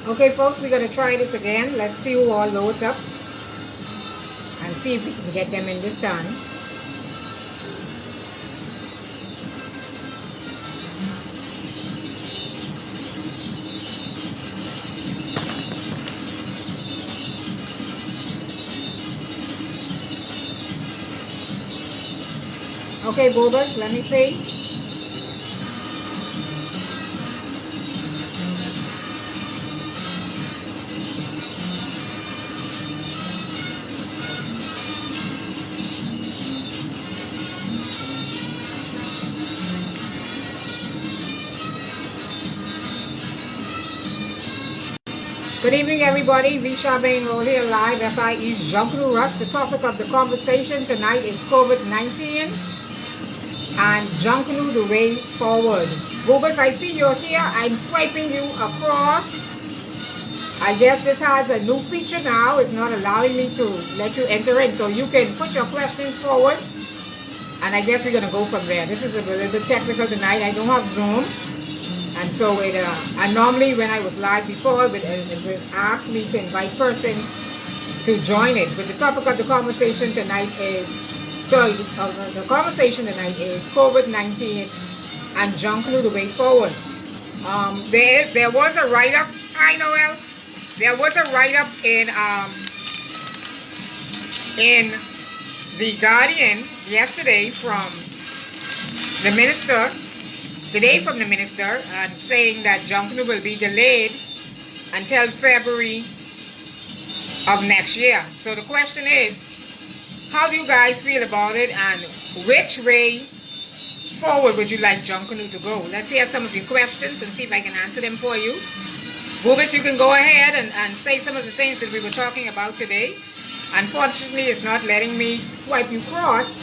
Okay, folks, we're going to try this again. Let's see who all loads up and see if we can get them in this time. Okay, Boobers, let me see. Good evening, everybody. We Charmaine Roll here live, FIE's Junkanoo Rush. The topic of the conversation tonight is COVID-19 and Junkanoo, the way forward. Boobers, I see you're here. I'm swiping you across. I guess this has a new feature now. It's not allowing me to let you enter in. So you can put your questions forward. And I guess we're going to go from there. This is a little bit technical tonight. I don't have Zoom. And so and normally when I was live before, it would ask me to invite persons to join it. But the topic of the conversation tonight is, the conversation tonight is COVID-19 and Junkanoo, the way forward. There was a write-up, hi Noel, there was a write-up in The Guardian yesterday from the minister, today from the minister, and saying that Junkanoo will be delayed until February of next year. So the question is, how do you guys feel about it, and which way forward would you like Junkanoo to go? Let's hear some of your questions and see if I can answer them for you. Boobis, you can go ahead and say some of the things that we were talking about today. Unfortunately, it's not letting me swipe you cross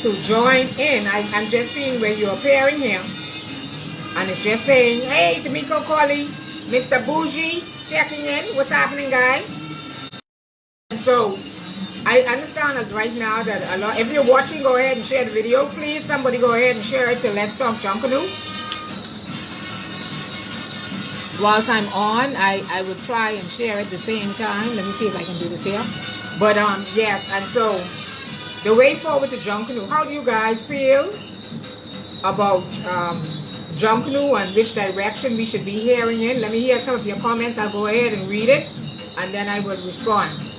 to join in. I'm just seeing where you're appearing here, and it's just saying, hey, Tamiko Colley, Mr. Bougie, checking in. What's happening, guy? And so I understand that right now that a lot, if you're watching, go ahead and share the video. Please, somebody go ahead and share it to Let's Talk Junkanoo. Whilst I'm on, I will try and share at the same time. Let me see if I can do this here. But yes, and so the way forward to Junkanoo. How do you guys feel about Junkanoo and which direction we should be hearing in? Let me hear some of your comments. I'll go ahead and read it, and then I will respond.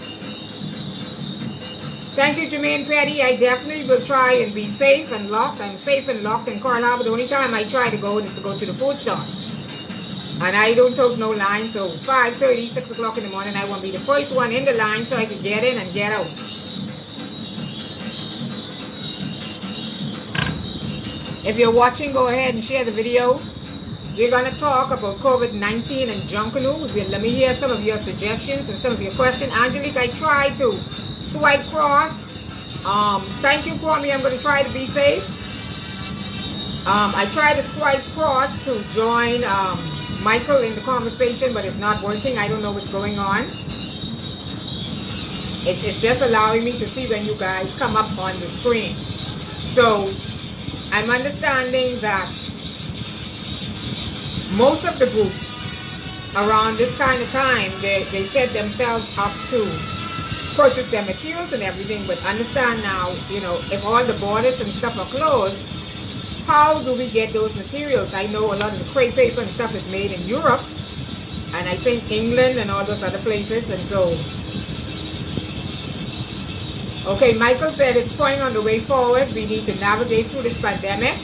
Thank you, Jermaine Petty. I definitely will try and be safe and locked. I'm safe and locked in Coral Harbor. The only time I try to go is to go to the food store. And I don't take no line, so 5:30, 6 o'clock in the morning, I want to be the first one in the line so I can get in and get out. If you're watching, go ahead and share the video. We're going to talk about COVID-19 and Junkanoo. Let me hear some of your suggestions and some of your questions. Angelique, I tried to swipe cross. Thank you, Kwame. I'm going to try to be safe. I tried to swipe cross to join Michael in the conversation, but it's not working. I don't know what's going on. It's just allowing me to see when you guys come up on the screen. So I'm understanding that most of the groups around this kind of time, they set themselves up to purchase their materials and everything, but understand now, you know, if all the borders and stuff are closed, how do we get those materials? I know a lot of the crepe paper and stuff is made in Europe, and I think England and all those other places, and so okay, Michael said it's pointing on the way forward. We need to navigate through this pandemic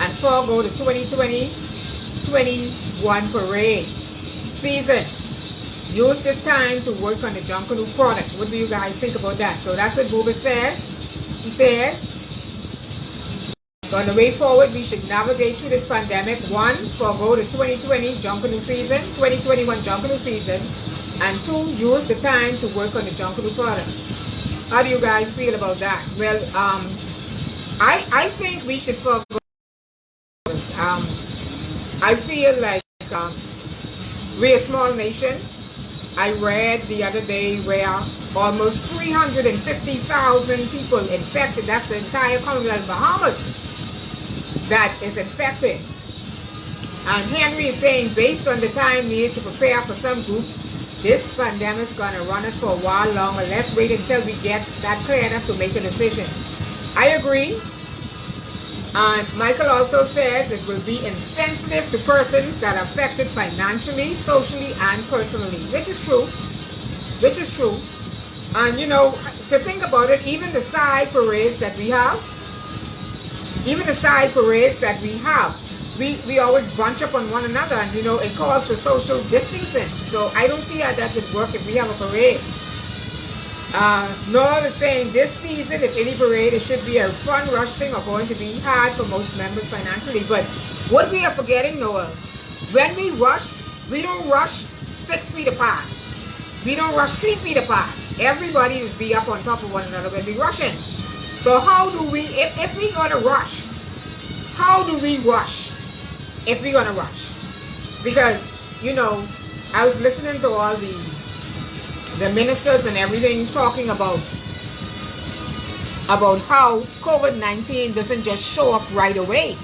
and forego the 2020-21 parade season. Use this time to work on the Junkanoo product. What do you guys think about that? So that's what Booba says. He says, on the way forward, we should navigate through this pandemic. 1, forego the 2020 Junkanoo season, 2021 Junkanoo season, and 2, use the time to work on the Junkanoo product. How do you guys feel about that? Well, I think we should forego. I feel like we're a small nation. I read the other day where almost 350,000 people infected. That's the entire Commonwealth of Bahamas that is infected. And Henry is saying, based on the time needed to prepare for some groups, this pandemic is going to run us for a while longer. Let's wait until we get that cleared up to make a decision. I agree. And Michael also says it will be insensitive to persons that are affected financially, socially, and personally, which is true. Which is true. And you know, to think about it, even the side parades that we have, we always bunch up on one another, and you know, it calls for social distancing. So I don't see how that would work if we have a parade. Noel is saying this season, if any parade, it should be a fun rush thing or going to be hard for most members financially. But what we are forgetting, Noel, when we rush, we don't rush 6 feet apart. We don't rush 3 feet apart. Everybody is be up on top of one another when we're rushing. So how do we, if we're going to rush, how do we rush if we're going to rush? Because, you know, I was listening to all the ministers and everything talking about how COVID-19 doesn't just show up right away.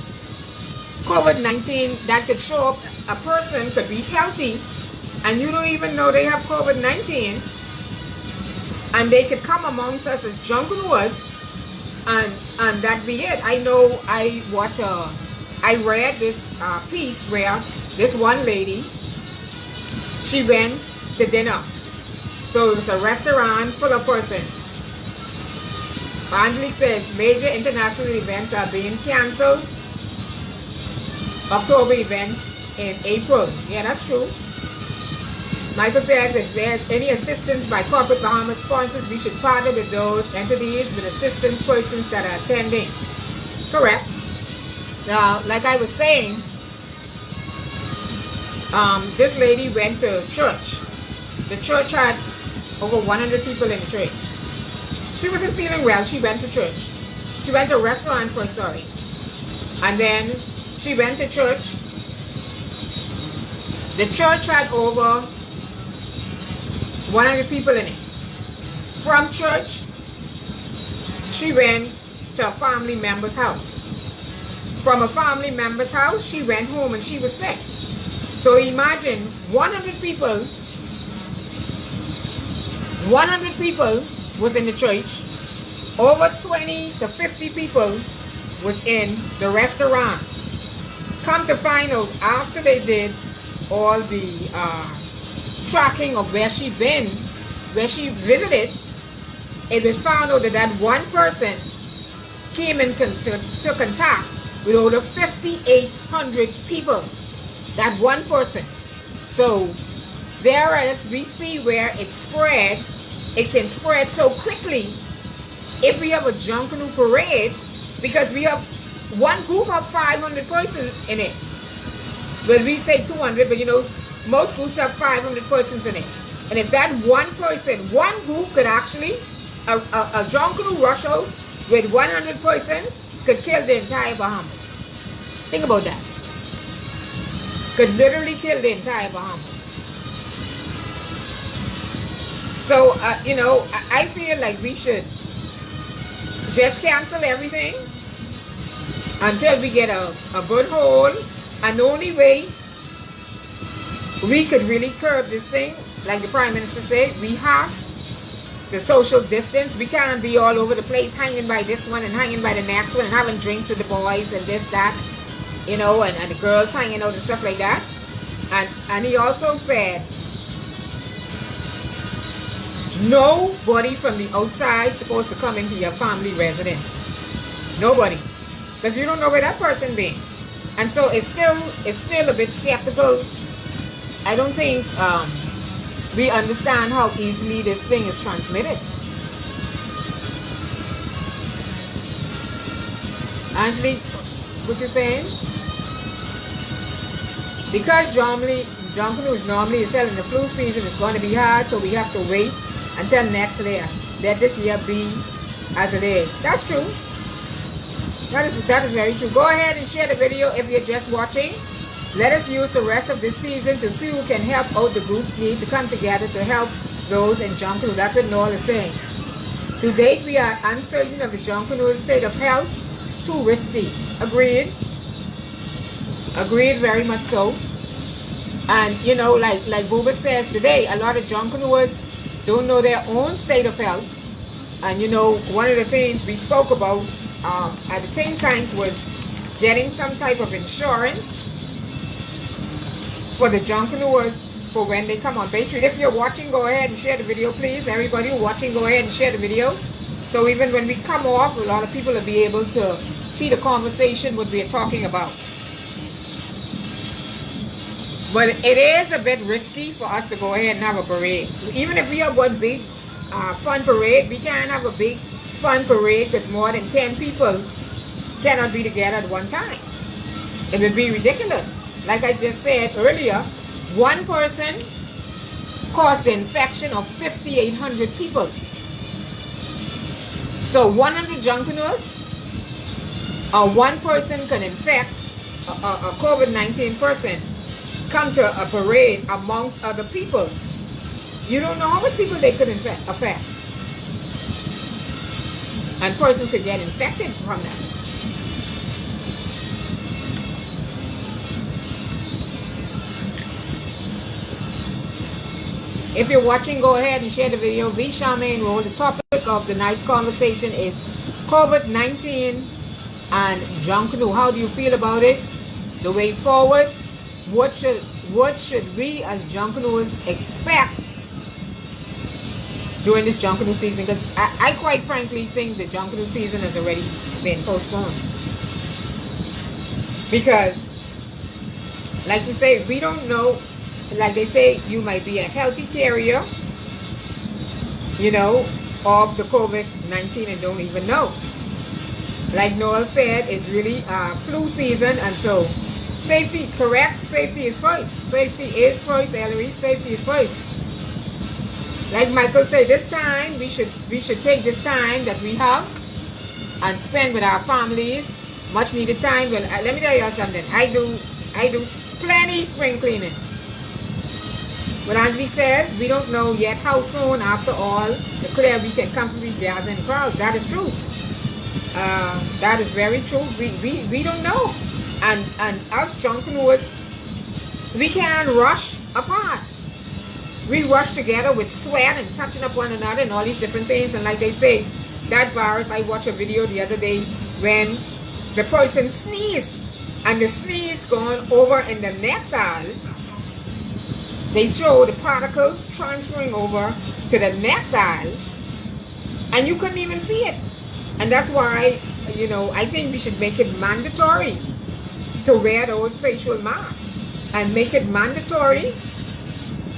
COVID-19, that could show up, a person could be healthy and you don't even know they have COVID-19, and they could come amongst us as Junkanoos, and that be it. I know I read this piece where this one lady, she went to dinner. So it was a restaurant full of persons. Angelique says major international events are being cancelled. October events in April. Yeah, that's true. Michael says if there's any assistance by corporate Bahamas sponsors, we should partner with those entities with assistance persons that are attending. Correct. Now, like I was saying, this lady went to church. The church had over 100 people in the church. She wasn't feeling well. She went to church. She went to a restaurant first, sorry. And then she went to church. The church had over 100 people in it. From church, she went to a family member's house. From a family member's house, she went home and she was sick. So imagine 100 people was in the church. Over 20 to 50 people was in the restaurant. Come to find out, after they did all the tracking of where she been, where she visited, it was found out that one person came into contact with over 5,800 people. That one person. So whereas we see where it spread, it can spread so quickly if we have a Junkanoo parade, because we have one group of 500 persons in it. Well, we say 200, but you know, most groups have 500 persons in it. And if that one person, one group could actually, a Junkanoo rush out with 100 persons could kill the entire Bahamas. Think about that. Could literally kill the entire Bahamas. So, you know, I feel like we should just cancel everything until we get a good hold. And the only way we could really curb this thing, like the Prime Minister said, we have the social distance. We can't be all over the place hanging by this one and hanging by the next one and having drinks with the boys and this, that, you know, and the girls hanging out and stuff like that. And he also said, nobody from the outside supposed to come into your family residence. Nobody. Because you don't know where that person been. And so it's still a bit skeptical. I don't think we understand how easily this thing is transmitted. Angelique, what you saying? Because Junkanoo is normally held in the flu season, it's going to be hard, so we have to wait until next year. Let this year be as it is. That's true. That is very true. Go ahead and share the video if you're just watching. Let us use the rest of this season to see who can help out the groups need to come together to help those in Junkanoo. That's what Noel is saying. To date, we are uncertain of the Junkanoo's state of health. Too risky. Agreed. Agreed, very much so. And you know, like Booba says today, a lot of Junkanooers don't know their own state of health. And you know, one of the things we spoke about at the same time was getting some type of insurance for the Junkanooers for when they come on Bay Street. If you're watching, go ahead and share the video, please. Everybody watching, go ahead and share the video. So even when we come off, a lot of people will be able to see the conversation what we are talking about. But it is a bit risky for us to go ahead and have a parade. Even if we have one big fun parade, we can't have a big fun parade because more than 10 people cannot be together at one time. It would be ridiculous. Like I just said earlier, one person caused the infection of 5,800 people. So 100 Junkanoos, one person can infect a COVID-19 person, come to a parade amongst other people. You don't know how much people they could affect. And person could get infected from that. If you're watching, go ahead and share the video. V. Charmaine Roll. The topic of the night's conversation is COVID-19 and Junkanoo. How do you feel about it? The way forward? What should we as Junkanoos expect during this Junkanoo season? Because I quite frankly think the Junkanoo season has already been postponed. Because, like we say, we don't know. Like they say, you might be a healthy carrier, you know, of the COVID-19 and don't even know. Like Noel said, it's really flu season, and so safety, correct? Safety is first. Safety is first, Ellery. Safety is first. Like Michael said, this time we should take this time that we have and spend with our families. Much needed time. Well, let me tell you something. I do plenty spring cleaning. But Angelique says, we don't know yet how soon after all declare we can comfortably gather in crowds. That is true. That is very true. We don't know. And us Junkanooers, we can rush apart. We rush together with sweat and touching up one another and all these different things. And like they say, that virus, I watched a video the other day when the person sneezed and the sneeze going over in the next aisle. They show the particles transferring over to the next aisle, and you couldn't even see it. And that's why, you know, I think we should make it mandatory to wear those facial masks and make it mandatory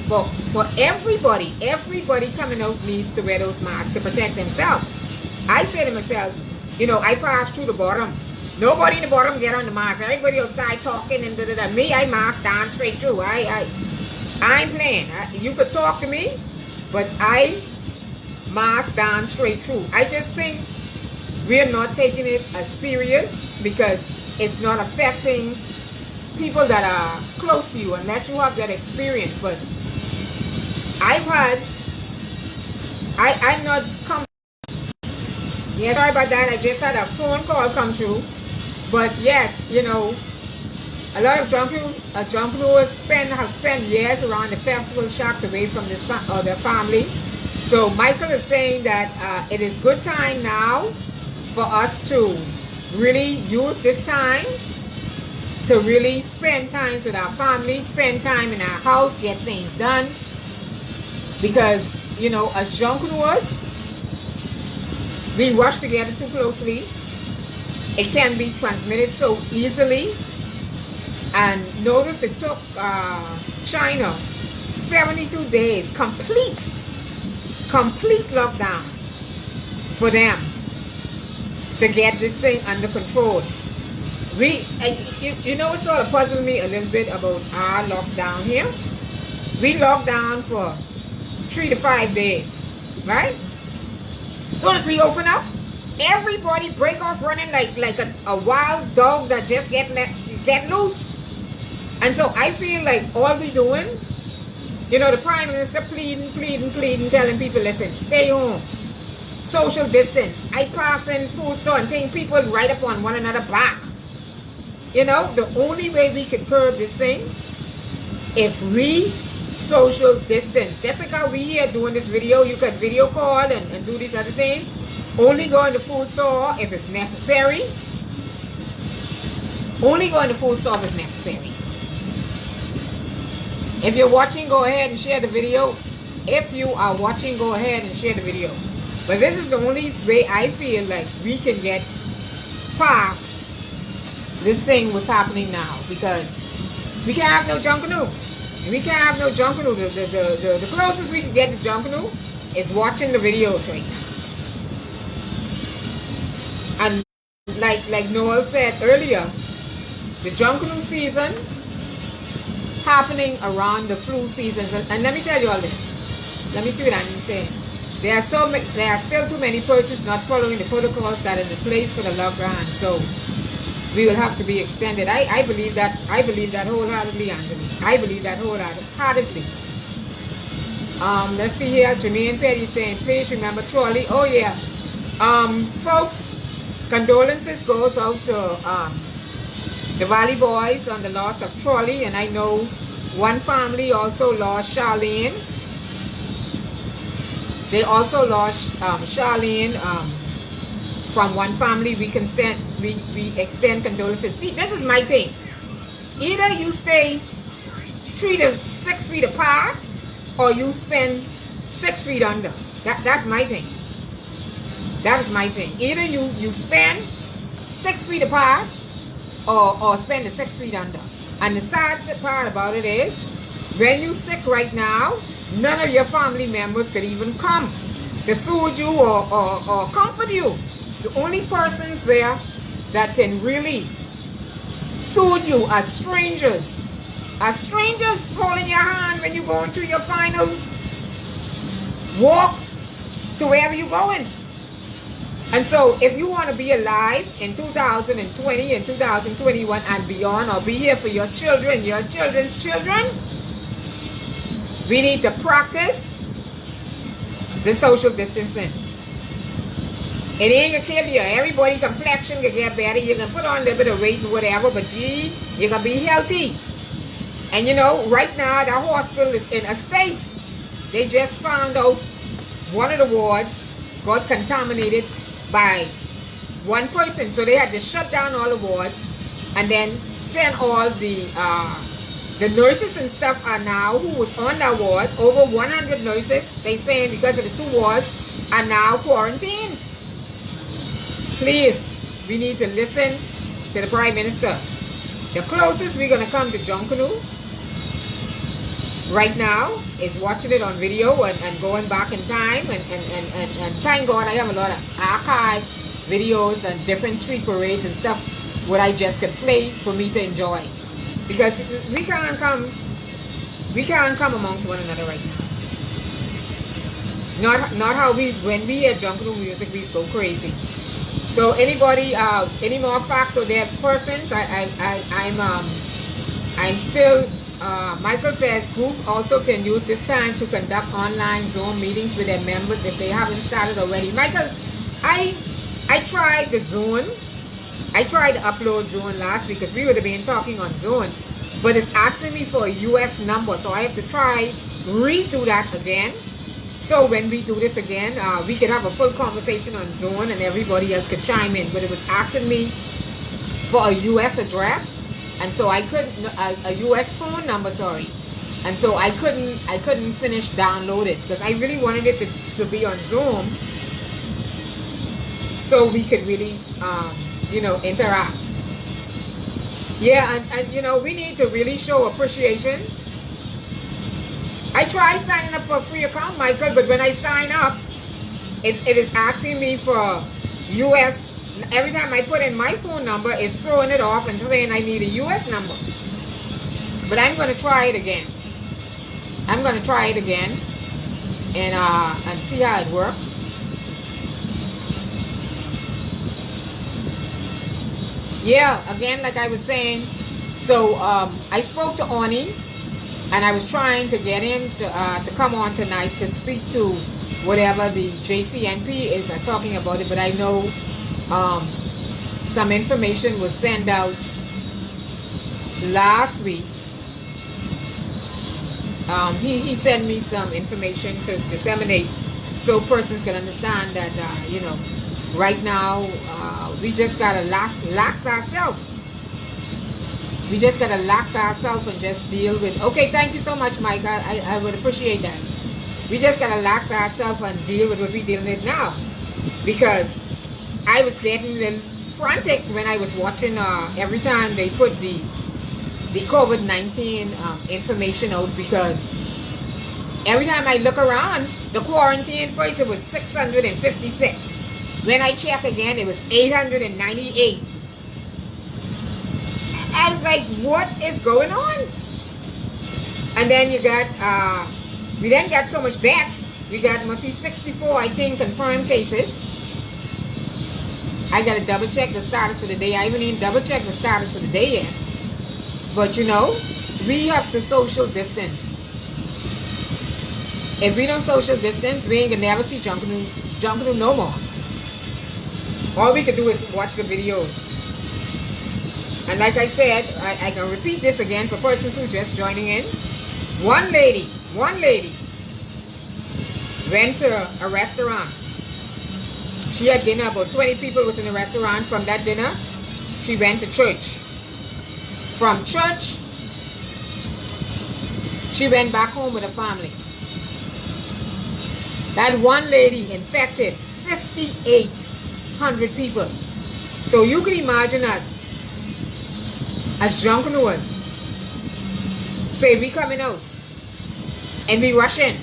for everybody. Everybody coming out needs to wear those masks to protect themselves. I say to myself, you know, I pass through the bottom. Nobody in the bottom get on the mask. Everybody outside talking and da-da-da. Me, I mask down straight through. I'm playing. You could talk to me, but I mask down straight through. I just think we're not taking it as serious because it's not affecting people that are close to you unless you have that experience. But I'm not yeah, sorry about that. I just had a phone call come through. But yes, you know, a lot of Junkanooers have spent years around the festival shacks away from their family. So Michael is saying that it is good time now for us to really use this time to really spend time with our family, spend time in our house, get things done. Because, you know, as Junkanooers, we rush together too closely. It can be transmitted so easily. And notice it took China 72 days, complete lockdown for them to get this thing under control. You know what sort of puzzled me a little bit about our lockdown here? We locked down for 3 to 5 days, right? So as we open up, everybody break off running like a wild dog that just get loose. And so I feel like all we doing, you know, the Prime Minister pleading, telling people, listen, stay home, social distance. I pass in food store and think people right up on one another back. You know, the only way we can curb this thing, if we social distance. Just like how we here doing this video, you can video call and do these other things. Only go in the food store if it's necessary. Only go in the food store if it's necessary. If you're watching, go ahead and share the video. If you are watching, go ahead and share the video. But this is the only way I feel like we can get past this thing what's happening now, because we can't have no Junkanoo. We can't have no Junkanoo. The closest we can get to Junkanoo is watching the videos right now. And like Noel said earlier, the Junkanoo season happening around the flu seasons. And let me tell you all this. Let me see what I'm saying. There are still too many persons not following the protocols that are in place for the lockdown. So we will have to be extended. I believe that wholeheartedly, Anthony. I believe that wholeheartedly. Let's see here. Jermaine Petty saying, please remember Trolley. Oh yeah. Folks, condolences goes out to the Valley Boys on the loss of Trolley, and I know one family also lost Charlene. They also lost Charlene from one family. We extend condolences. See, this is my thing. Either you stay 3 to 6 feet apart, or you spend 6 feet under. That's my thing. That is my thing. Either you spend 6 feet apart, or spend the 6 feet under. And the sad part about it is, when you sick right now, none of your family members could even come to soothe you or comfort you. The only persons there that can really soothe you are strangers. Are strangers holding your hand when you're going through your final walk to wherever you're going. And so if you want to be alive in 2020 and 2021 and beyond, or be here for your children, your children's children, we need to practice the social distancing. It ain't gonna kill you. Everybody complexion can get better. You can put on a little bit of weight and whatever, but gee, you're gonna be healthy. And you know, right now the hospital is in a state. They just found out one of the wards got contaminated by one person. So they had to shut down all the wards and then send all the nurses and stuff are now, who was on that ward, over 100 nurses, they saying because of the 2 wards, are now quarantined. Please, we need to listen to the Prime Minister. The closest we're going to come to Junkanoo right now is watching it on video and going back in time. And thank God I have a lot of archive videos and different street parades and stuff what I just can play for me to enjoy. Because we can't come amongst one another right now. Not how when we hear Junkanoo music, we go crazy. So anybody, any more facts or their persons, I'm still, Michael says, group also can use this time to conduct online Zoom meetings with their members if they haven't started already. Michael, I tried the Zoom. I tried to upload Zoom last week because we would have been talking on Zoom, but it's asking me for a US number, so I have to redo that again. So when we do this again, we could have a full conversation on Zoom and everybody else could chime in, but it was asking me for a US address, and so I couldn't, a US phone number, sorry, and so I couldn't finish download it because I really wanted it to be on Zoom so we could really you know, interact. Yeah, and you know, we need to really show appreciation. I tried signing up for a free account, Michael, but when I sign up, it is asking me for US. Every time I put in my phone number, it's throwing it off and saying I need a US number. But I'm going to try it again. I'm going to try it again and see how it works. Yeah, again, like I was saying, so I spoke to Oni, and I was trying to get him to come on tonight to speak to whatever the JCNP is talking about it, but I know some information was sent out last week, he sent me some information to disseminate so persons can understand that, right now, we just gotta lax ourselves. We just gotta lax ourselves and just deal with, okay, thank you so much, Mike. I would appreciate that. We just gotta lax ourselves and deal with what we're dealing with now. Because I was getting a little frantic when I was watching every time they put the COVID-19 information out, because every time I look around, the quarantine first it was 656. When I check again, it was 898. I was like, what is going on? And then you got, we then got so much deaths. We got, must be 64, I think, confirmed cases. I got to double check the status for the day. I even didn't double check the status for the day yet. But we have to social distance. If we don't social distance, we ain't gonna never see Junkanoo no more. All we can do is watch the videos. And like I said, I can repeat this again for persons who just joining in. One lady went to a restaurant. She had dinner, about 20 people was in the restaurant. From that dinner, she went to church. From church, she went back home with her family. That one lady infected 5,800 people. So you can imagine us, as Junkanooers, say we coming out and we rushing.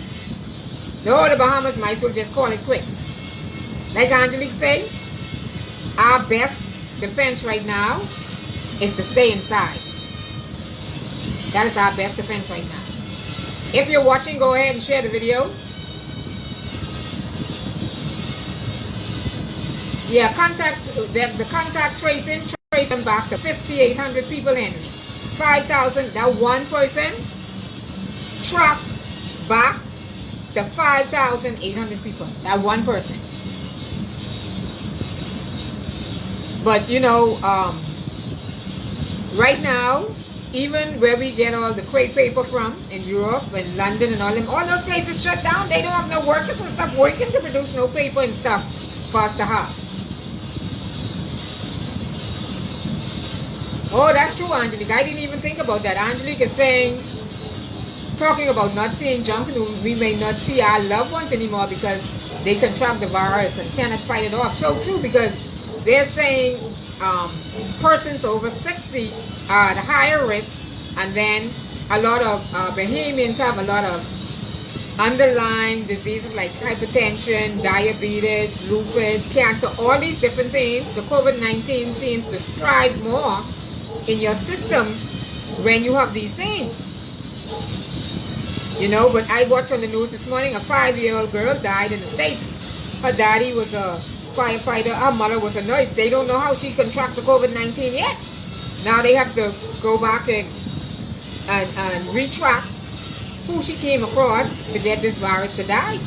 No, the Bahamas might as well just call it quits. Like Angelique say, our best defense right now is to stay inside. That is our best defense right now. If you're watching, go ahead and share the video. Yeah, the contact tracing back to 5,800 people in. 5,000, that one person tracked back to 5,800 people. That one person. But right now, even where we get all the crepe paper from in Europe and London and all those places shut down. They don't have no workers and stuff working to produce no paper and stuff for us to have. Oh, that's true, Angelique. I didn't even think about that. Angelique is talking about not seeing Junkanoo. We may not see our loved ones anymore because they contract the virus and cannot fight it off. So true, because they're saying persons over 60 are the higher risk, and then a lot of Bahamians have a lot of underlying diseases like hypertension, diabetes, lupus, cancer, all these different things. The COVID-19 seems to strive more in your system when you have these things. But I watched on the news this morning, a 5-year-old girl died in the States. Her daddy was a firefighter, her mother was a nurse. They don't know how she contracted COVID-19 yet. Now they have to go back and retrack who she came across to get this virus to die.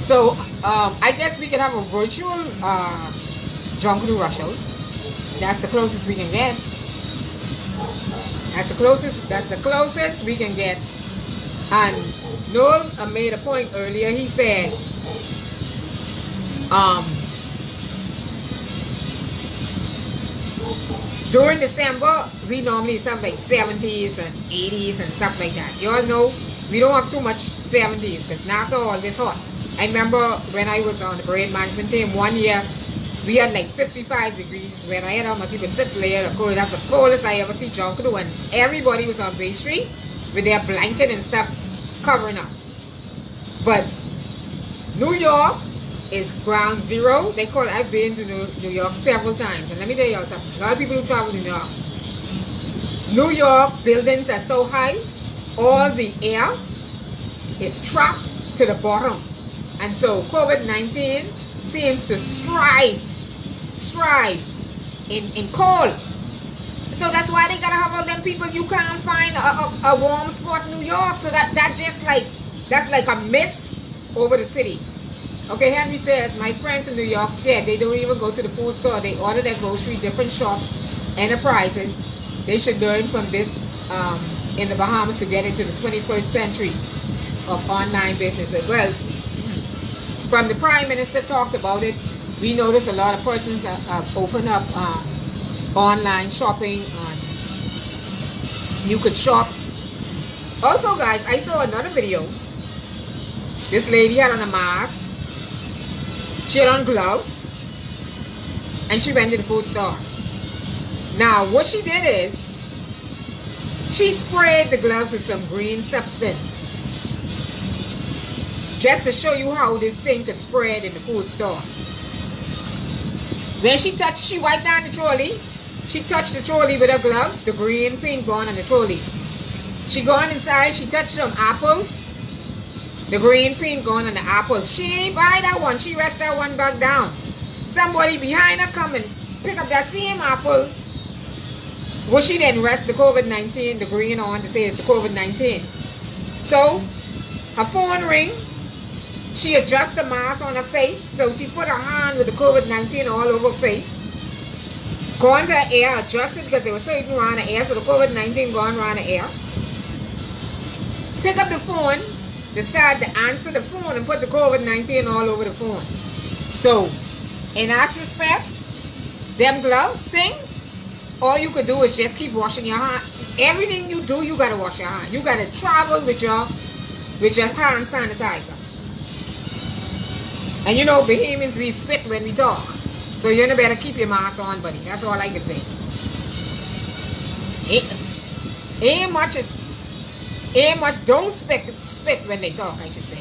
So I guess we can have a virtual Junkanoo rush out. That's the closest we can get. That's the closest we can get. And Noel made a point earlier. He said, during December, we normally have like 70s and 80s and stuff like that. You all know we don't have too much 70s because NASA always hot. I remember when I was on the parade management team, one year we had like 55 degrees when I had almost even 6 layers of cold. That's the coldest I ever see Junkanoo, and everybody was on Bay Street with their blanket and stuff covering up. But New York is ground zero. They call it, I've been to New York several times, and let me tell you something. A lot of people who travel to New York. New York buildings are so high, all the air is trapped to the bottom. And so COVID-19 seems to strive in cold. So that's why they gotta have all them people. You can't find a warm spot in New York. So that's like a mist over the city. Okay, Henry says, my friends in New York scared. They don't even go to the food store. They order their grocery, different shops, enterprises. They should learn from this in the Bahamas to get into the 21st century of online businesses. Well, from the Prime Minister talked about it, we noticed a lot of persons have opened up online shopping. You could shop. Also, guys, I saw another video. This lady had on a mask. She had on gloves. And she went to the food store. Now, what she did is, she sprayed the gloves with some green substance. Just to show you how this thing could spread in the food store. When she wiped down the trolley. She touched the trolley with her gloves. The green paint gone on the trolley. She gone inside. She touched some apples. The green paint gone on the apples. She ain't buy that one. She rest that one back down. Somebody behind her come and pick up that same apple. Well, she didn't rest the COVID-19, the green on to say it's the COVID-19. So, her phone ring. She adjust the mask on her face. So, she put her hand with the COVID-19 all over her face. Gone to her air, adjusted because they were so even around the air. So, the COVID-19 gone around the air. Pick up the phone. They start to answer the phone and put the COVID-19 all over the phone. So, in that respect, them gloves thing, all you could do is just keep washing your hand. Everything you do, you gotta wash your hand. You gotta travel with your hand sanitizer. And you know, Bahamians, we spit when we talk. So you better keep your mask on, buddy. That's all I can say. Ain't much, don't spit when they talk, I should say.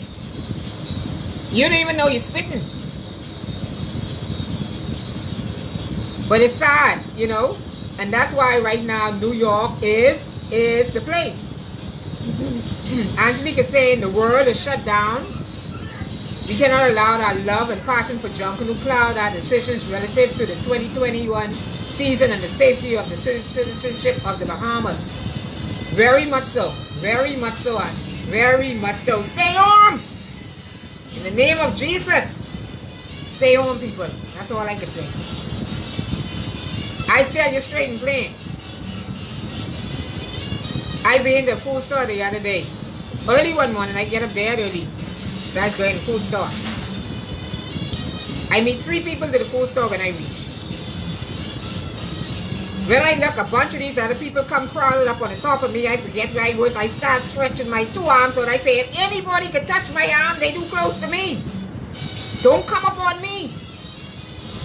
You don't even know you're spitting. But it's sad, you know. And that's why right now New York is the place. Angelique is saying the world is shut down. We cannot allow our love and passion for Junkanoo cloud our decisions relative to the 2021 season and the safety of the citizenship of the Bahamas. Very much so. Very much so, Auntie. Very much so. Stay home! In the name of Jesus. Stay home, people. That's all I can say. I tell you straight and plain. I been to the food store the other day. Early one morning, I get up there early. So I was going to the food store. I meet 3 people to the food store when I reach. When I look, a bunch of these other people come crawling up on the top of me. I forget where I was. I start stretching my 2 arms. So I say, if anybody can touch my arm, they too close to me. Don't come up on me.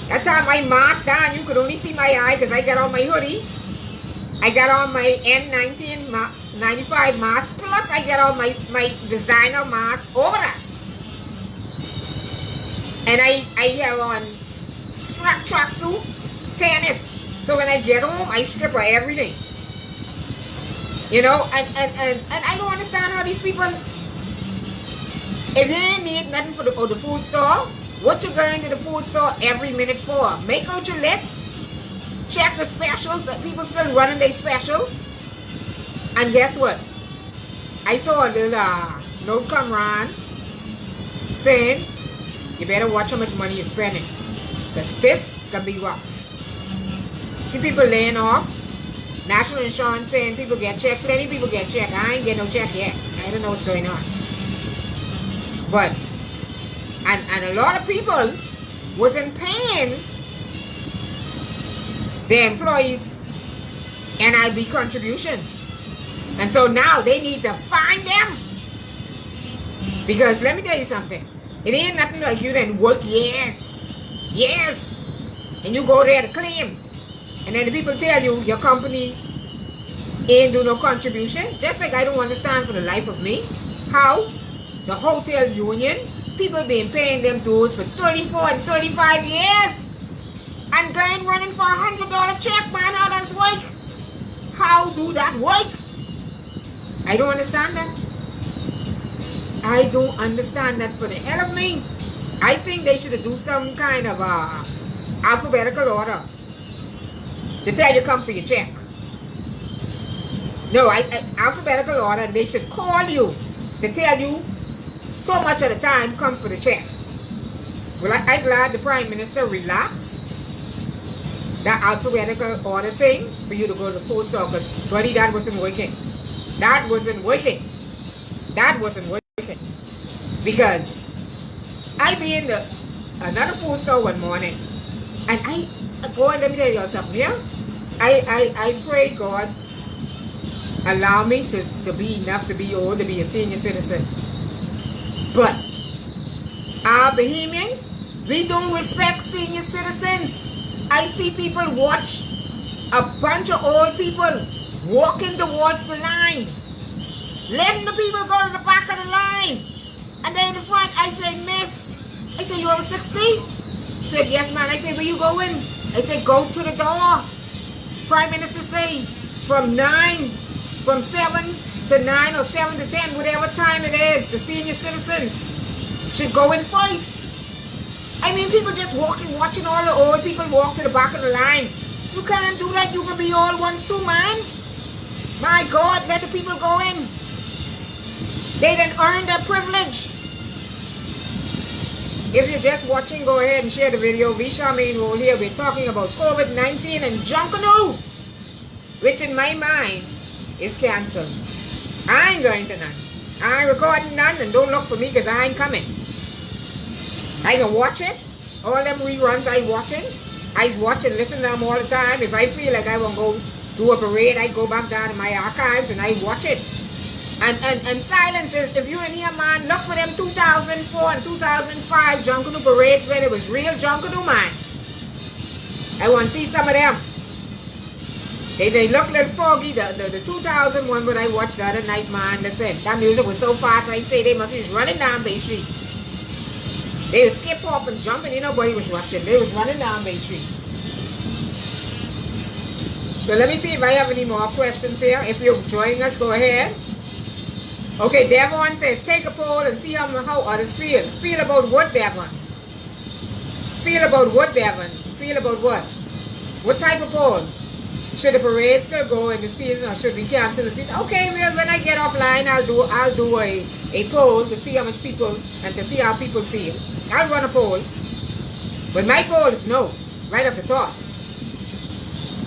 That time my mask down, you could only see my eye because I got on my hoodie. I got on my N95 mask. Plus I got on my designer mask over that. And I have on strap tracksuit, tennis. So when I get home, I strip her everything. You know, and I don't understand how these people, if you ain't need nothing for the food store, what you going to the food store every minute for? Make out your list. Check the specials. People still running their specials. And guess what? I saw a little note come around saying, you better watch how much money you're spending. Because this can be rough. See people laying off. National insurance saying people get checked. Plenty people get checked. I ain't get no check yet. I don't know what's going on. But, and a lot of people wasn't paying their employees NIB contributions. And so now they need to find them. Because let me tell you something. It ain't nothing like you didn't work years. And you go there to claim. And then the people tell you your company ain't do no contribution. Just like I don't understand for the life of me how the hotel union, people been paying them dues for 34 and 35 years. And going running for $100 check, man, how does work? How do that work? I don't understand that. I don't understand that for the hell of me. I think they should do some kind of alphabetical order. They tell you come for your check. No, alphabetical order. They should call you to tell you so much at a time come for the check. Well, I'm glad the Prime Minister relaxed that alphabetical order thing for you to go to the 4-star, because, buddy, that wasn't working. That wasn't working. That wasn't working. Because I be in another 4-star one morning, and God, let me tell you something, yeah? I pray God allow me to be enough to be old, to be a senior citizen. But our Bahamians, we don't respect senior citizens. I see people watch a bunch of old people walking towards the line, letting the people go to the back of the line. And then in the front, I say, Miss, I say, you over 60? She said, yes, man. I said, where you going? I said, go to the door. Prime Minister say, from 7 to 9 or 7 to 10, whatever time it is, the senior citizens should go in first. I mean, people just watching all the old people walk to the back of the line. You can't do that. You can be old ones too, man. My God, let the people go in. They didn't earn their privilege. If you're just watching, go ahead and share the video. Visha main role here. We're talking about COVID-19 and Junkanoo, which in my mind is cancelled. I ain't going to none. I ain't recording none, and don't look for me because I ain't coming. I can watch it. All them reruns I watching. I watch and listen to them all the time. If I feel like I want to go do a parade, I go back down in my archives and I watch it. And silence, if you're in here, man, look for them 2004 and 2005 Junkanoo parades when it was real Junkanoo, man. I want to see some of them. They look a little foggy. The 2001 when I watched the other night, man, listen, that music was so fast, I say they must be running down Bay Street. They would skip up and jump, and nobody was rushing. They was running down Bay Street. So let me see if I have any more questions here. If you're joining us, go ahead. Okay, Devon says, take a poll and see how others feel. Feel about what, Devon? Feel about what, Devon? Feel about what? What type of poll? Should the parade still go in the season, or should we cancel the season? Okay, well, when I get offline, I'll do a poll to see how much people, and to see how people feel. I'll run a poll. But my poll is no, right off the top.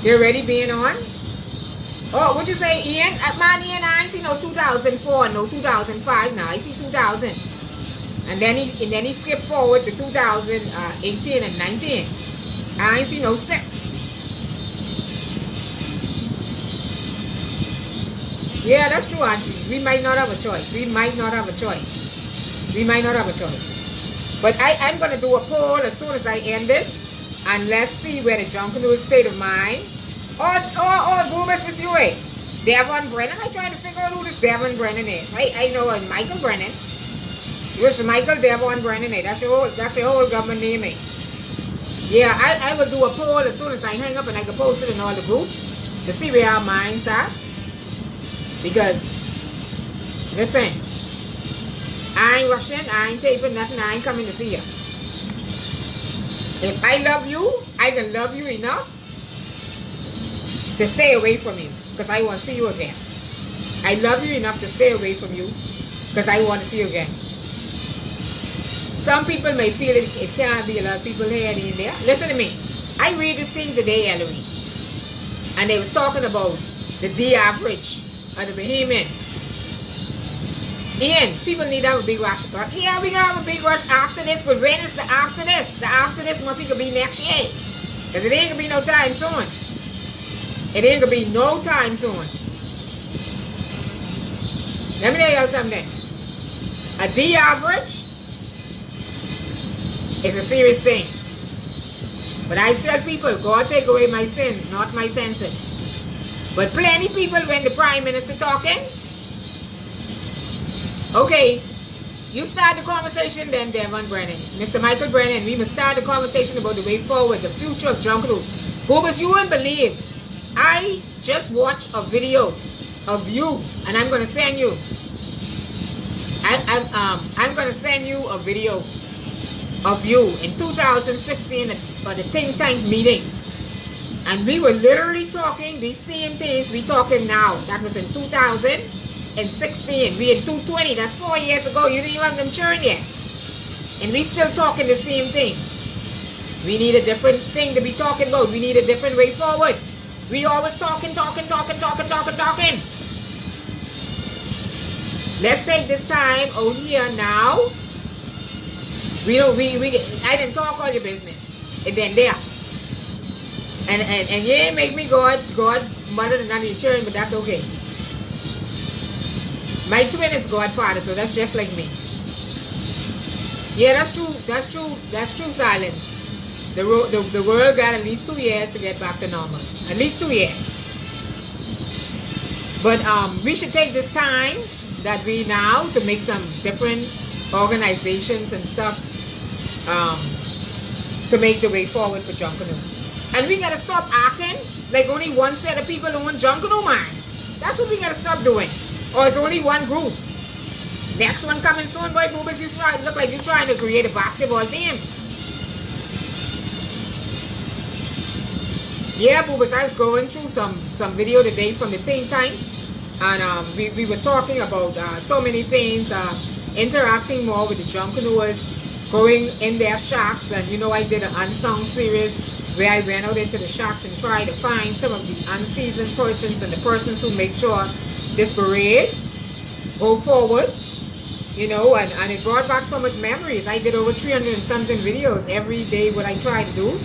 You already being on? Oh, what you say, Ian? Man, Ian, I ain't see no 2004, no 2005 now. I see 2000. And then he skipped forward to 2018 and 19. I ain't see no 6. Yeah, that's true, Angie. We might not have a choice. We might not have a choice. We might not have a choice. But I'm going to do a poll as soon as I end this. And let's see where the Junkanoo state of mind. Oh, Boobas is you, eh? Devon Brennan. I'm trying to figure out who this Devon Brennan is. I know Michael Brennan. It was Michael Devon Brennan, eh? That's your whole government name, eh? Yeah, I will do a poll as soon as I hang up, and I can post it in all the groups to see where our minds are. Because, listen, I ain't rushing, I ain't taping nothing, I ain't coming to see you. If I love you, I can love you enough to stay away from you, because I want to see you again. I love you enough to stay away from you, because I want to see you again. Some people may feel it can't be a lot of people here and in there. Listen to me. I read this thing today, Ellery, and they was talking about the D average of the Bahamian. Ian, people need to have a big rush. Yeah, we're going to have a big rush after this, but when is the after this? The after this must be next year. Because it ain't going to be no time soon. It ain't going to be no time soon. Let me tell you something. A D average is a serious thing. But I tell people, God take away my sins, not my senses. But plenty people when the Prime Minister talking, okay, you start the conversation then, Devon Brennan. Mr. Michael Brennan, we must start the conversation about the way forward, the future of Junkanoo. Boobas, you won't believe. I just watched a video of you, and I'm going to send you. I'm going to send you a video of you in 2016 at the think tank meeting. And we were literally talking these same things we talking now. That was in 2016. We in 2020. That's 4 years ago. You didn't even have them churn yet. And we still talking the same thing. We need a different thing to be talking about. We need a different way forward. We always talking. Let's take this time out here now. I didn't talk all your business. And then there. And yeah, make me God, mother than none of your children, but that's okay. My twin is Godfather, so that's just like me. Yeah, that's true, Silence. The world got at least 2 years to get back to normal. At least 2 years. But we should take this time that we now to make some different organizations and stuff to make the way forward for Junkanoo. And we gotta stop acting like only one set of people own Junkanoo, man. That's what we gotta stop doing. Or it's only one group. Next one coming soon, boy, boobas, you look like you're trying to create a basketball team. Yeah, boobas, I was going through some video today from the think tank. And we were talking about so many things, interacting more with the Junkanooers, going in their shacks. And you know, I did an unsung series where I went out into the shacks and tried to find some of the unseasoned persons and the persons who make sure this parade go forward. You know, and it brought back so much memories. I did over 300 and something videos every day. What I tried to do,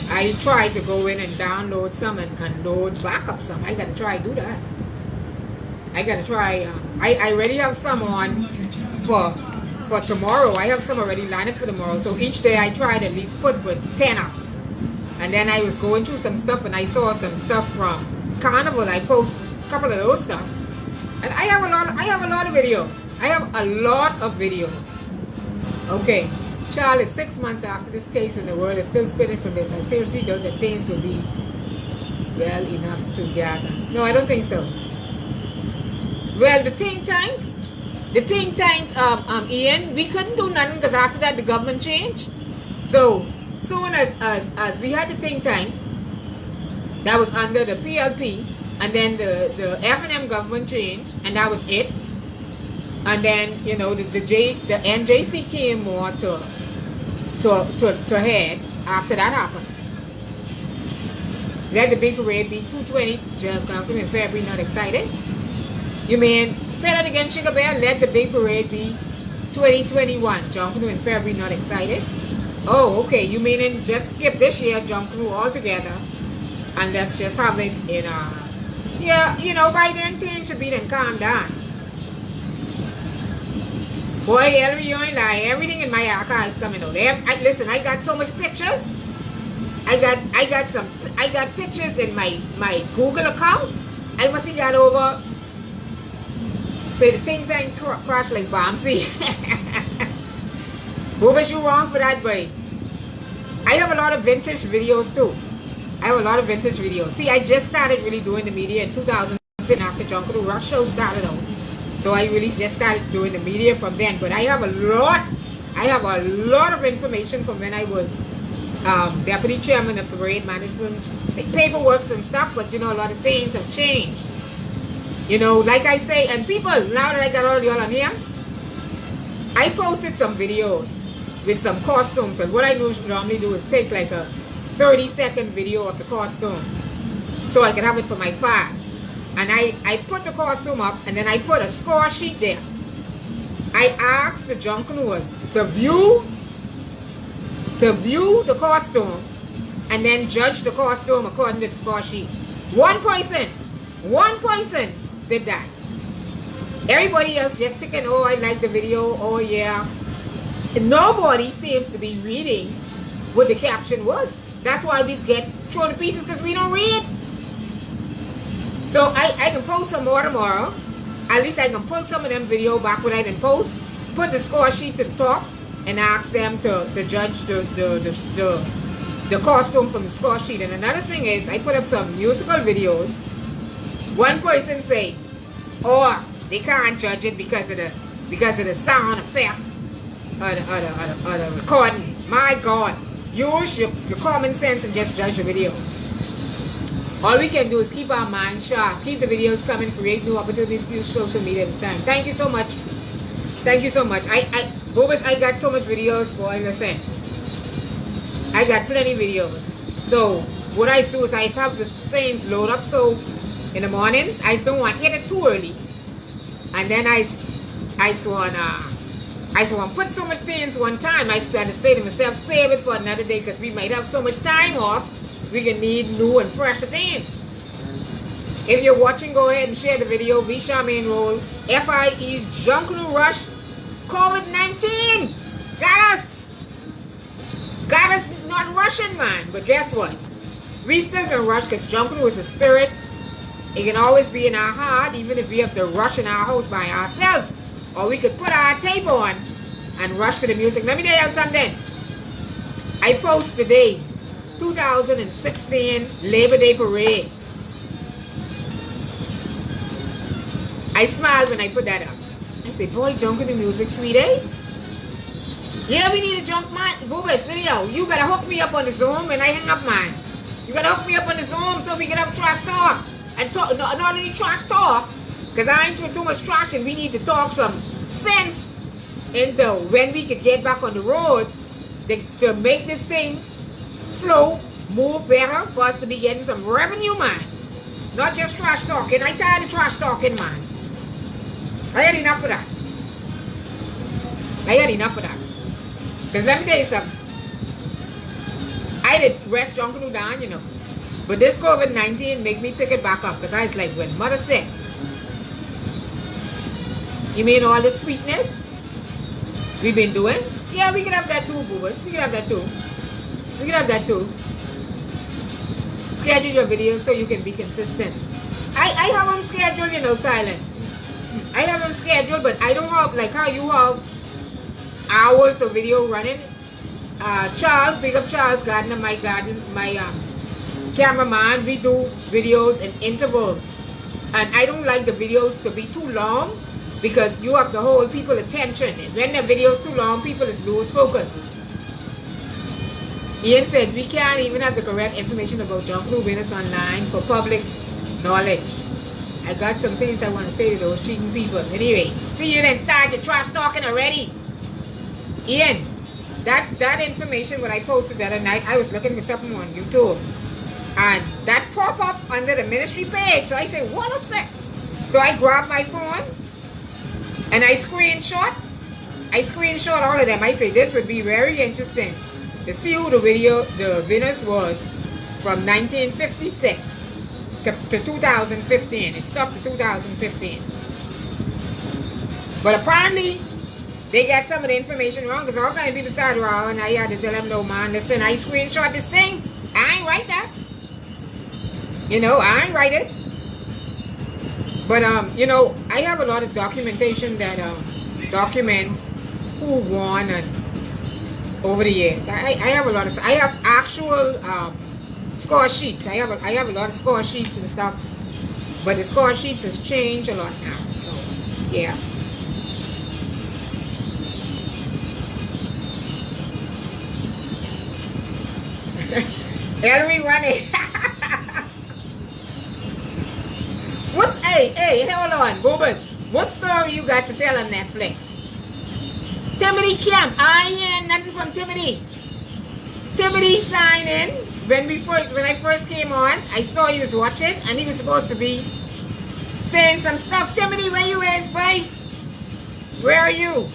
I tried to go in and download some and load back up some. I got to try to do that. I got to try. I already have some on for tomorrow. I have some already lined up for tomorrow. So each day I tried at least put 10 up. And then I was going through some stuff and I saw some stuff from Carnival. I post a couple of those stuff. And I have a lot of video. I have a lot of videos. Okay. Charles, 6 months after this case and the world is still spinning from this. I seriously doubt that things will be well enough to gather. No, I don't think so. Well, the think tank, Ian, we couldn't do nothing because after that the government changed. So soon as we had the think tank that was under the PLP, and then the F&M government changed, and that was it. And then, you know, the NJC came more to head after that happened. Let the big parade be 220 Junkanoo in February, not excited. You mean, say that again, Sugar Bear, let the big parade be 2021 Junkanoo in February, not excited. Oh, okay, you meaning just skip this year Junkanoo altogether and let's just have it in yeah, you know, by then things should be then calm down. Boy, Ellery, you ain't lie. Everything in my archives coming out. Listen, I got so much pictures. I got pictures in my Google account. I must have got over. Say the things ain't crash like Bombsy. Boobish, you wrong for that, boy. I have a lot of vintage videos too. See, I just started really doing the media in 2015 after Junkanoo Rush Show started out. So I really just started doing the media from then. But I have a lot of information from when I was deputy chairman of the parade management, paperwork and stuff. But you know, a lot of things have changed. You know, like I say, and people, now that I got all y'all on here, I posted some videos with some costumes. And what I normally do is take like a 30-second video of the costume so I can have it for my file. And I put the costume up and then I put a score sheet there. I asked the Junkanooers to view the costume and then judge the costume according to the score sheet. One person did that. Everybody else just thinking, oh, I like the video, oh yeah. And nobody seems to be reading what the caption was. That's why these get thrown to pieces, because we don't read. So I can post some more tomorrow. At least I can pull some of them video back what I didn't post, put the score sheet to the top, and ask them to judge the costume from the score sheet. And another thing is, I put up some musical videos. One person say, oh, they can't judge it because of the sound effect or the recording. My God, use your common sense and just judge the video. All we can do is keep our mind sharp, keep the videos coming, create new opportunities, use social media this time. Thank you so much. Thank you so much. Boobas, I got so much videos, boy, listen. I got plenty videos. So what I do is I have the things load up, so in the mornings I don't want to hit it too early. And then I want to put so much things one time. I started to say to myself, save it for another day, because we might have so much time off. We can need new and fresher things. If you're watching, go ahead and share the video. V Charmaine Roll, FIE's Junkanoo Rush, COVID-19 got us not rushing, man. But guess what? We still can rush, because Junkanoo is a spirit. It can always be in our heart, even if we have to rush in our house by ourselves. Or we could put our tape on and rush to the music. Let me tell you something. I post today, 2016 Labor Day Parade. I smiled when I put that up. I say, boy, Junkanoo music, sweet, eh? Yeah, we need a junk man. Boobas, video. You gotta hook me up on the Zoom and I hang up mine. You gotta hook me up on the Zoom so we can have trash talk. And talk, not only trash talk, because I ain't doing too much trash, and we need to talk some sense into when we can get back on the road to make this thing flow, move better, for us to be getting some revenue, man. Not just trash talking. I tired of trash talking, man. I had enough of that. I had enough of that. Because let me tell you something. I did rest Junkanoo down, you know. But this COVID-19 make me pick it back up. Because I was like, when mother sick, you mean all the sweetness we've been doing? Yeah, we can have that too, boobas. We can have that too. We can have that too. Schedule your videos so you can be consistent. I have them scheduled, you know, silent. I have them scheduled, but I don't have, like how you have hours of video running. Charles, big up Charles Gardner, my cameraman. We do videos in intervals. And I don't like the videos to be too long, because you have to hold people's attention. And when the video is too long, people lose focus. Ian says, we can't even have the correct information about Junkanoo winners online for public knowledge. I got some things I want to say to those cheating people. Anyway, see, you didn't start your trash talking already. Ian, that information when I posted the other night, I was looking for something on YouTube. And that pop up under the ministry page. So I said, what a sec. So I grabbed my phone and I screenshot all of them. I say, this would be very interesting to see who the winners was from 1956 to 2015. It stopped to 2015. But apparently, they got some of the information wrong, because all kind of people started around, and I had to tell them, no, man, listen, I screenshot this thing. I ain't write that. You know, I ain't write it. But, you know, I have a lot of documentation that documents who won and over the years. I have a lot of, I have actual score sheets. I have a lot of score sheets and stuff. But the score sheets has changed a lot now. So, yeah. Ellery running. Hey, hold on, boobas. What story you got to tell on Netflix? Timothy Camp. I hear nothing from Timothy. Timothy signed in when I first came on. I saw he was watching, and he was supposed to be saying some stuff. Timothy, where you is, boy? Where are you?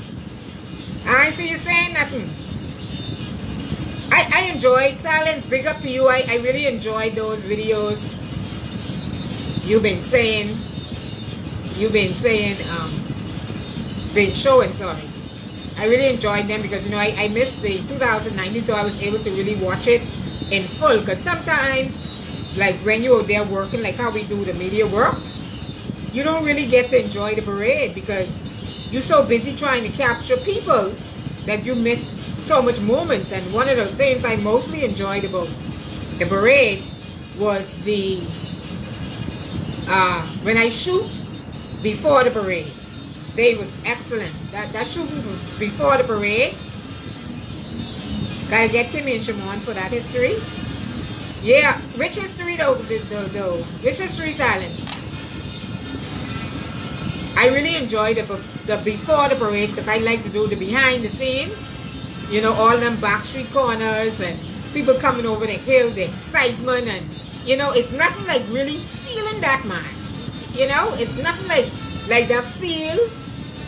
I ain't see you saying nothing. I enjoyed Silence. Big up to you. I really enjoyed those videos. You've been showing, sorry. I really enjoyed them because, you know, I missed the 2019, so I was able to really watch it in full. Because sometimes, like when you're there working, like how we do the media work, you don't really get to enjoy the parade because you're so busy trying to capture people that you miss so much moments. And one of the things I mostly enjoyed about the parades was the when I shoot before the parades. They was excellent. That shooting before the parades. Gotta get Timmy and Shimon for that history. Yeah, which history though? Which history, Silent? I really enjoy the before the parades because I like to do the behind the scenes. You know, all them backstreet corners and people coming over the hill, the excitement, and you know, it's nothing like really feeling that, man. You know, it's nothing like that feel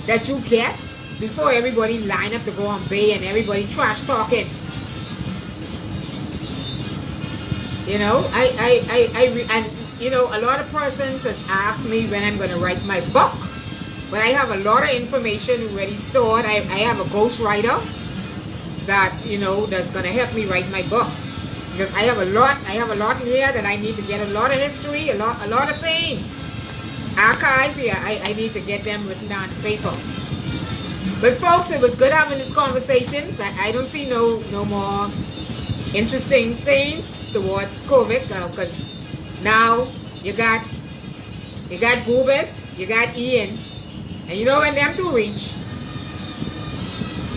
that you get before everybody line up to go on bay and everybody trash talking. You know, and you know, a lot of persons has asked me when I'm going to write my book, but I have a lot of information already stored. I have a ghostwriter that, you know, that's going to help me write my book, because I have a lot in here that I need to get a lot of history, a lot of things. Archive here, I need to get them written down on paper. But folks, it was good having these conversations. I don't see no more interesting things towards COVID, because now you got Goobers, you got Ian, and you know when them two reach,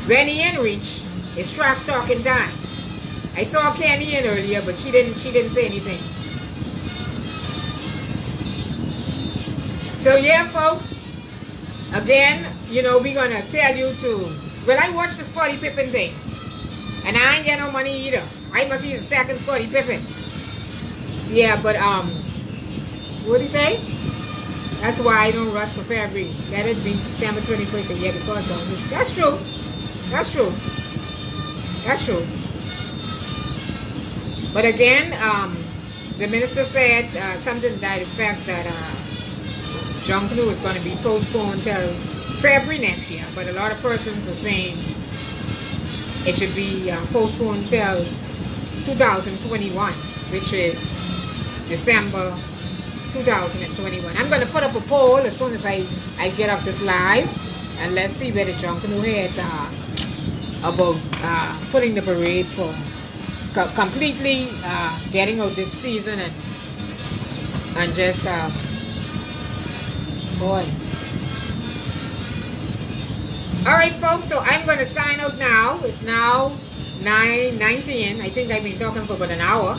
when Ian reach, it's trash talking time. I saw Kenny in earlier, but she didn't say anything. So yeah, folks, again, you know, we're gonna tell you to, well, I watched the Scottie Pippen thing, and I ain't get no money either. I must use the second Scottie Pippen. So yeah, but what did he say? That's why I don't rush for February. Let it be December 21st, a year before John. That's true. That's true. That's true. But again, the minister said something to that effect that Junkanoo is going to be postponed till February next year. But a lot of persons are saying it should be postponed till 2021, which is December 2021. I'm going to put up a poll as soon as I get off this live, and let's see where the Junkanoo heads are about putting the parade for completely getting out this season and just boy. Alright folks, so I'm going to sign out now. It's now 9:19. I think I've been talking for about an hour.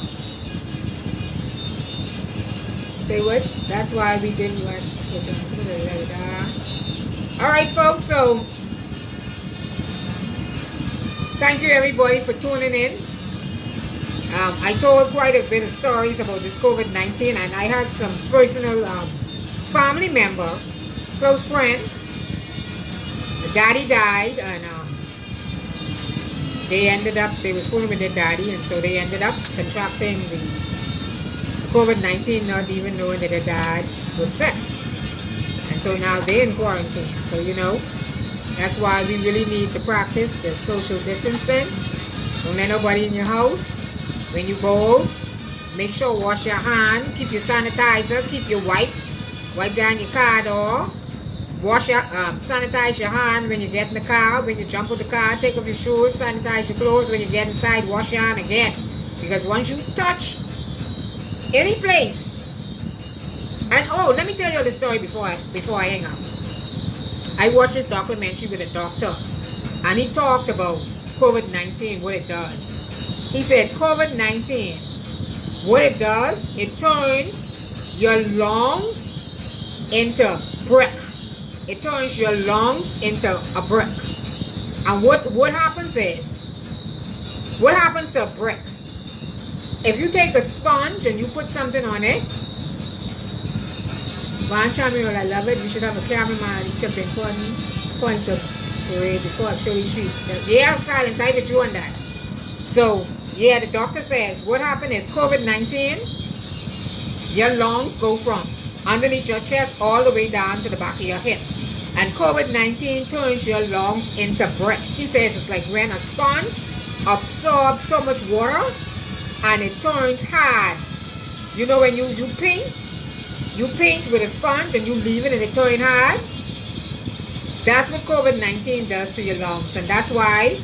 Say what? That's why we didn't rush. Alright folks, so thank you everybody for tuning in. I told quite a bit of stories about this COVID-19, and I had some personal family member, close friend. The daddy died, and they was fooling with their daddy, and so they ended up contracting the COVID-19, not even knowing that their dad was sick. And so now they're in quarantine. So, you know, that's why we really need to practice the social distancing. Don't let nobody in your house. When you go, make sure wash your hand, keep your sanitizer, keep your wipes, wipe down your car door, wash your, sanitize your hand when you get in the car, when you jump out the car, take off your shoes, sanitize your clothes. When you get inside, wash your hand again. Because once you touch any place, and oh, let me tell you the story before I hang up. I watched this documentary with a doctor, and he talked about COVID-19, what it does. He said COVID-19, what it does, it turns your lungs into brick. It turns your lungs into a brick. And what happens is, what happens to a brick? If you take a sponge and you put something on it, Juan Chamil, I love it. We should have a cameraman each of the important points of parade before I show you street. Yeah, silence, I with you on that. So, yeah, the doctor says what happened is COVID-19, your lungs go from underneath your chest all the way down to the back of your hip. And COVID-19 turns your lungs into brick. He says it's like when a sponge absorbs so much water and it turns hard. You know when you paint with a sponge and you leave it and it turns hard? That's what COVID-19 does to your lungs. And that's why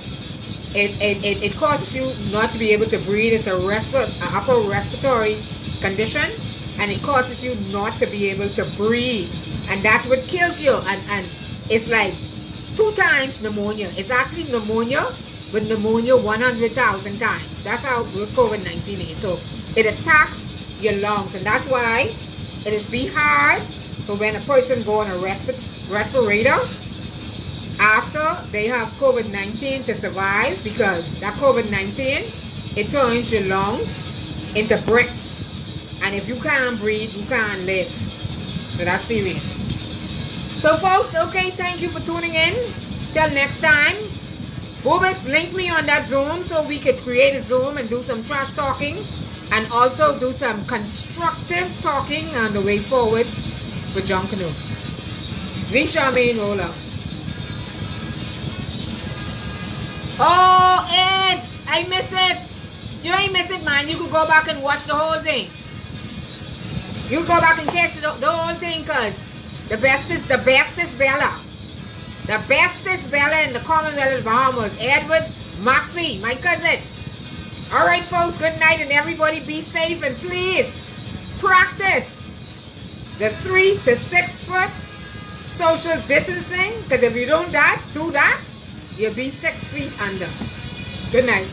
it causes you not to be able to breathe. It's a upper respiratory condition, and it causes you not to be able to breathe. And that's what kills you. And it's like 2 times pneumonia. It's actually pneumonia, but pneumonia 100,000 times. That's how COVID-19 is. So it attacks your lungs, and that's why it is be hard. So when a person go on a respirator after they have COVID-19 to survive, because that COVID-19, it turns your lungs into bricks. And if you can't breathe, you can't live. So that's serious. So folks, okay, thank you for tuning in. Till next time. Boobus, link me on that Zoom so we could create a Zoom and do some trash talking. And also do some constructive talking on the way forward for Junkanoo. V. Charmaine Roller. Oh, Ed! I miss it! You ain't miss it, man. You could go back and watch the whole thing. You go back and catch the whole thing, cause the best is Bella. The bestest Bella in the Commonwealth of the Bahamas. Edward Moxie, my cousin. Alright folks, good night, and everybody be safe, and please practice the 3 to 6 foot social distancing, because if you don't do that, you'll be 6 feet under. Good night.